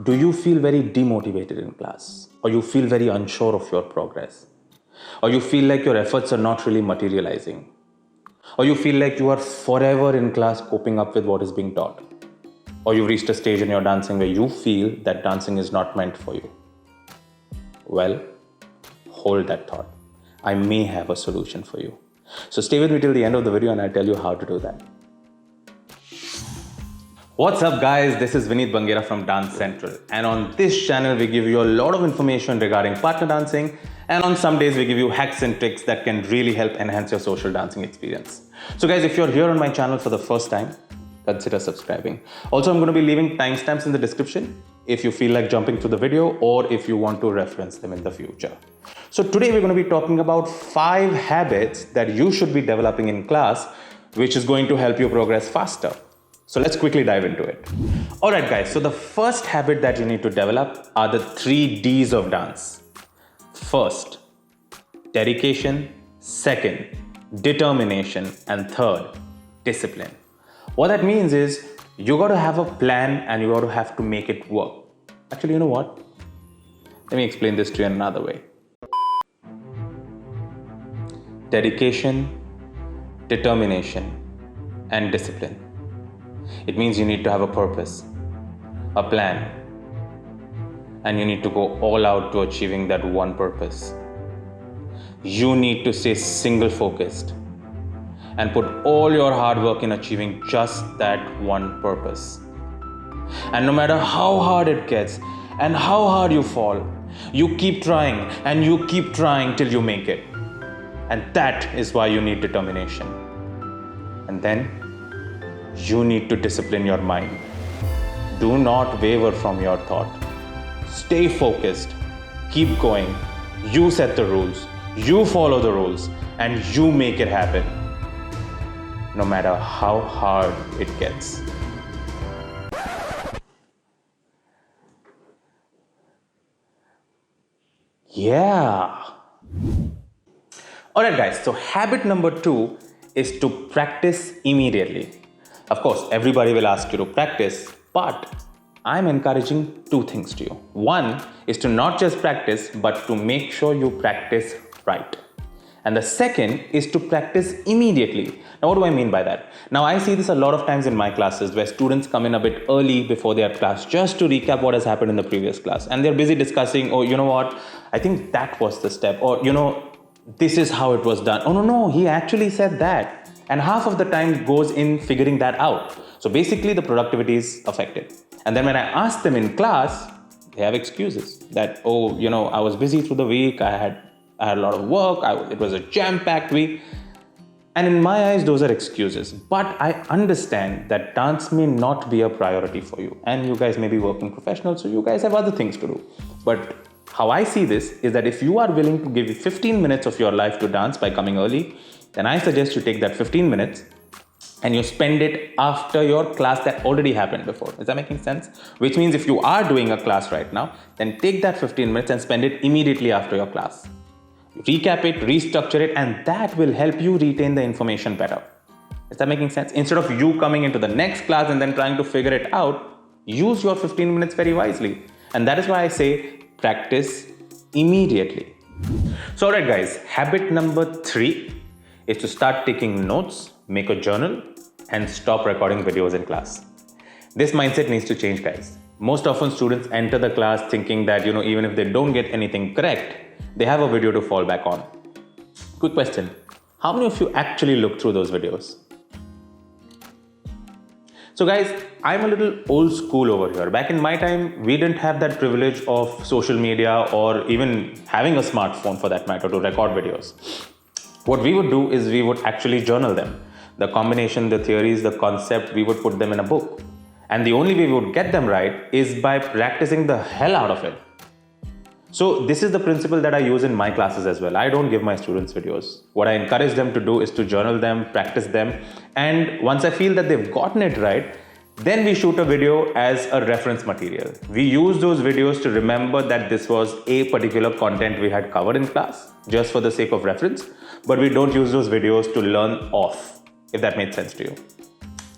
Do you feel very demotivated in class? Or you feel very unsure of your progress? Or you feel like your efforts are not really materializing? Or you feel like you are forever in class coping up with what is being taught? Or you've reached a stage in your dancing where you feel that dancing is not meant for you? Well, hold that thought. I may have a solution for you. So stay with me till the end of the video and I'll tell you how to do that. What's up guys, this is Vineet Bangera from Dance Central, and on this channel we give you a lot of information regarding partner dancing, and on some days we give you hacks and tricks that can really help enhance your social dancing experience. So guys, if you're here on my channel for the first time, consider subscribing. Also, I'm going to be leaving timestamps in the description if you feel like jumping through the video or if you want to reference them in the future. So today we're going to be talking about 5 habits that you should be developing in class, which is going to help you progress faster. So let's quickly dive into it. Alright guys, so the first habit that you need to develop are the 3 Ds of dance. First, dedication. Second, determination. And third, discipline. What that means is you got to have a plan and you got to have to make it work. Actually, you know what? Let me explain this to you in another way. Dedication, determination, and discipline. It means you need to have a purpose, a plan, and you need to go all out to achieving that one purpose. You need to stay single focused and put all your hard work in achieving just that one purpose. And no matter how hard it gets and how hard you fall, you keep trying and you keep trying till you make it. And that is why you need determination. And then you need to discipline your mind. Do not waver from your thought. Stay focused. Keep going. You set the rules. You follow the rules. And you make it happen. No matter how hard it gets. Yeah. Alright guys, so habit number 2 is to practice immediately. Of course, everybody will ask you to practice, but I'm encouraging 2 things to you. One is to not just practice, but to make sure you practice right. And the second is to practice immediately. Now, what do I mean by that? Now, I see this a lot of times in my classes where students come in a bit early before their class just to recap what has happened in the previous class. And they're busy discussing, oh, you know what? I think that was the step. Or, this is how it was done. Oh, no, he actually said that. And half of the time goes in figuring that out. So basically the productivity is affected. And then when I ask them in class, they have excuses that, oh, I was busy through the week. I had a lot of work. It was a jam-packed week. And in my eyes, those are excuses. But I understand that dance may not be a priority for you. And you guys may be working professionals, so you guys have other things to do. But how I see this is that if you are willing to give 15 minutes of your life to dance by coming early, then I suggest you take that 15 minutes and you spend it after your class that already happened before. Is that making sense? Which means if you are doing a class right now, then take that 15 minutes and spend it immediately after your class. Recap it, restructure it, and that will help you retain the information better. Is that making sense? Instead of you coming into the next class and then trying to figure it out, use your 15 minutes very wisely. And that is why I say practice immediately. So alright guys, habit number 3 is to start taking notes, make a journal, and stop recording videos in class. This mindset needs to change, guys. Most often students enter the class thinking that, even if they don't get anything correct, they have a video to fall back on. Quick question. How many of you actually look through those videos? So guys, I'm a little old school over here. Back in my time, we didn't have that privilege of social media or even having a smartphone for that matter to record videos. What we would do is we would actually journal them. The combination, the theories, the concept, we would put them in a book. And the only way we would get them right is by practicing the hell out of it. So this is the principle that I use in my classes as well. I don't give my students videos. What I encourage them to do is to journal them, practice them. And once I feel that they've gotten it right, then we shoot a video as a reference material. We use those videos to remember that this was a particular content we had covered in class, just for the sake of reference. But we don't use those videos to learn off, if that made sense to you.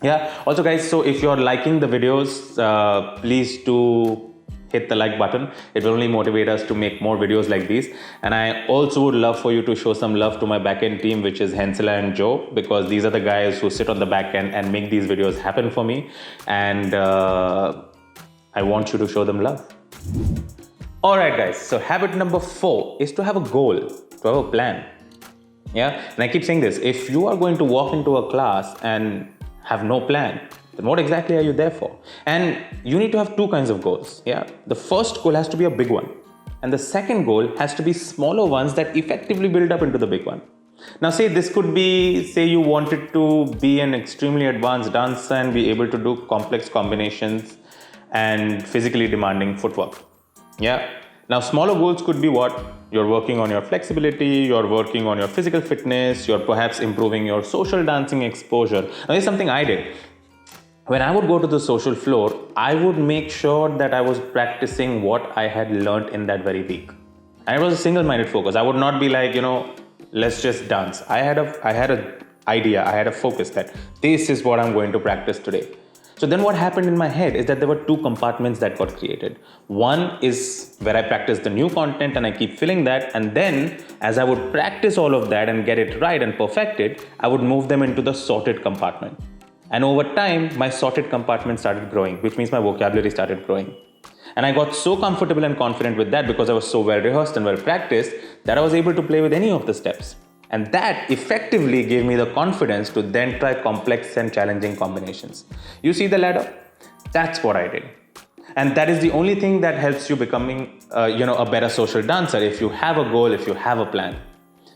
Yeah. Also guys, so if you're liking the videos, please do hit the like button. It will only motivate us to make more videos like these. And I also would love for you to show some love to my backend team, which is Hensela and Joe, because these are the guys who sit on the backend and make these videos happen for me. And I want you to show them love. All right, guys. So habit number 4 is to have a goal, to have a plan. Yeah. And I keep saying this, if you are going to walk into a class and have no plan, then what exactly are you there for? And you need to have 2 kinds of goals. Yeah. The first goal has to be a big one. And the second goal has to be smaller ones that effectively build up into the big one. Now, say this could be, say you wanted to be an extremely advanced dancer and be able to do complex combinations and physically demanding footwork. Yeah. Now, smaller goals could be what? You're working on your flexibility, you're working on your physical fitness, you're perhaps improving your social dancing exposure. Now, here's something I did. When I would go to the social floor, I would make sure that I was practicing what I had learned in that very week. And it was a single-minded focus. I would not be like, let's just dance. I had an idea, I had a focus that this is what I'm going to practice today. So then what happened in my head is that there were 2 compartments that got created. One is where I practice the new content and I keep filling that. And then as I would practice all of that and get it right and perfect it, I would move them into the sorted compartment. And over time, my sorted compartment started growing, which means my vocabulary started growing. And I got so comfortable and confident with that because I was so well rehearsed and well practiced that I was able to play with any of the steps. And that effectively gave me the confidence to then try complex and challenging combinations. You see the ladder? That's what I did. And that is the only thing that helps you becoming, a better social dancer if you have a goal, if you have a plan.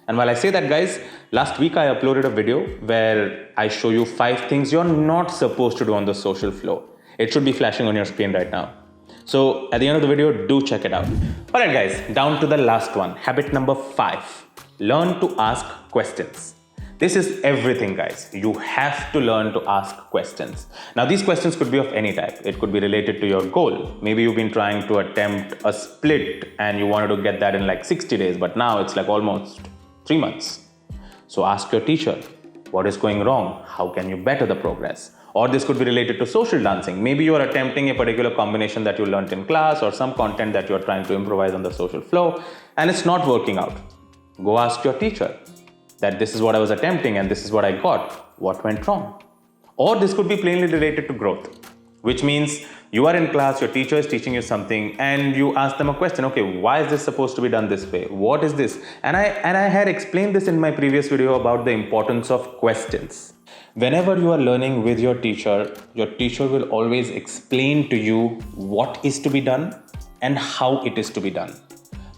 And while I say that, guys, last week I uploaded a video where I show you 5 things you're not supposed to do on the social floor. It should be flashing on your screen right now. So at the end of the video, do check it out. All right, guys, down to the last one. Habit number 5. Learn to ask questions. This is everything, guys. You have to learn to ask questions. Now, these questions could be of any type. It could be related to your goal. Maybe you've been trying to attempt a split and you wanted to get that in like 60 days, but now it's like almost 3 months. So ask your teacher, what is going wrong? How can you better the progress? Or this could be related to social dancing. Maybe you are attempting a particular combination that you learned in class or some content that you are trying to improvise on the social flow and it's not working out. Go ask your teacher that this is what I was attempting and this is what I got. What went wrong? Or this could be plainly related to growth, which means you are in class, your teacher is teaching you something and you ask them a question. Okay, why is this supposed to be done this way? What is this? And I had explained this in my previous video about the importance of questions. Whenever you are learning with your teacher will always explain to you what is to be done and how it is to be done.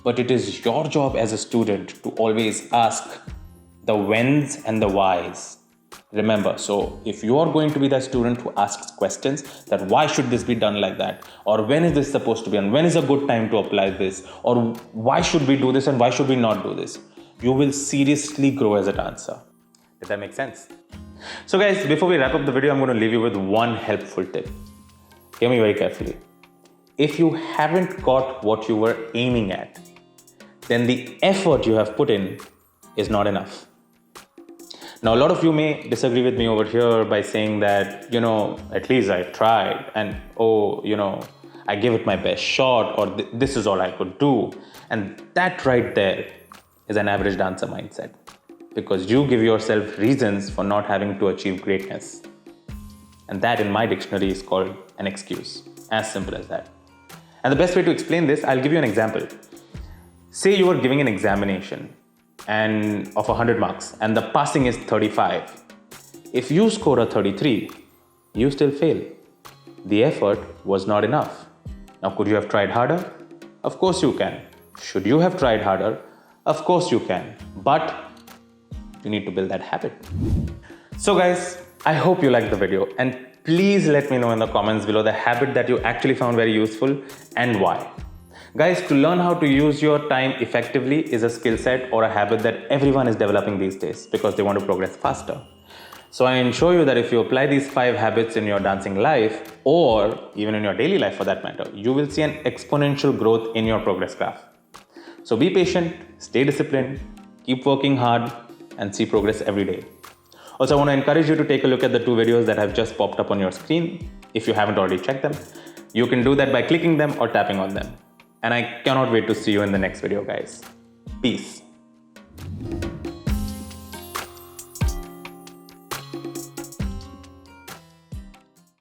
But it is your job as a student to always ask the whens and the whys. Remember, so if you are going to be the student who asks questions that why should this be done like that? Or when is this supposed to be done? When is a good time to apply this? Or why should we do this and why should we not do this? You will seriously grow as a dancer. Did that make sense? So guys, before we wrap up the video, I'm going to leave you with one helpful tip. Hear me very carefully. If you haven't got what you were aiming at, then the effort you have put in is not enough. Now, a lot of you may disagree with me over here by saying that, at least I tried and, I gave it my best shot or this is all I could do. And that right there is an average dancer mindset because you give yourself reasons for not having to achieve greatness. And that in my dictionary is called an excuse. As simple as that. And the best way to explain this, I'll give you an example. Say you are giving an examination and of 100 marks and the passing is 35. If you score a 33, you still fail. The effort was not enough. Now, could you have tried harder? Of course you can. Should you have tried harder? Of course you can. But you need to build that habit. So guys, I hope you liked the video and please let me know in the comments below the habit that you actually found very useful and why. Guys, to learn how to use your time effectively is a skill set or a habit that everyone is developing these days because they want to progress faster. So I ensure you that if you apply these 5 habits in your dancing life or even in your daily life for that matter, you will see an exponential growth in your progress graph. So be patient, stay disciplined, keep working hard and see progress every day. Also, I want to encourage you to take a look at the 2 videos that have just popped up on your screen if you haven't already checked them. You can do that by clicking them or tapping on them. And I cannot wait to see you in the next video, guys. Peace.